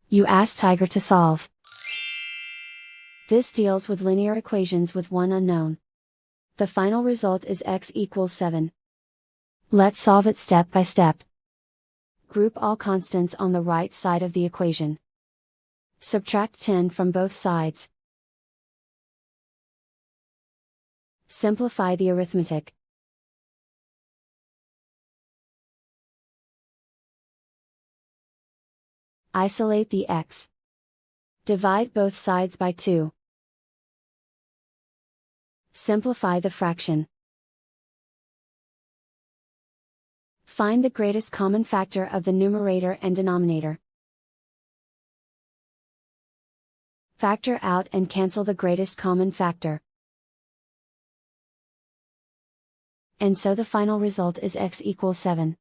You ask Tiger to solve. This deals with linear equations with one unknown. The final result is x equals 7. Let's solve it step by step. Group all constants on the right side of the equation. Subtract 10 from both sides. Simplify the arithmetic. Isolate the x. Divide both sides by 2. Simplify the fraction. Find the greatest common factor of the numerator and denominator. Factor out and cancel the greatest common factor. And so the final result is x equals 7.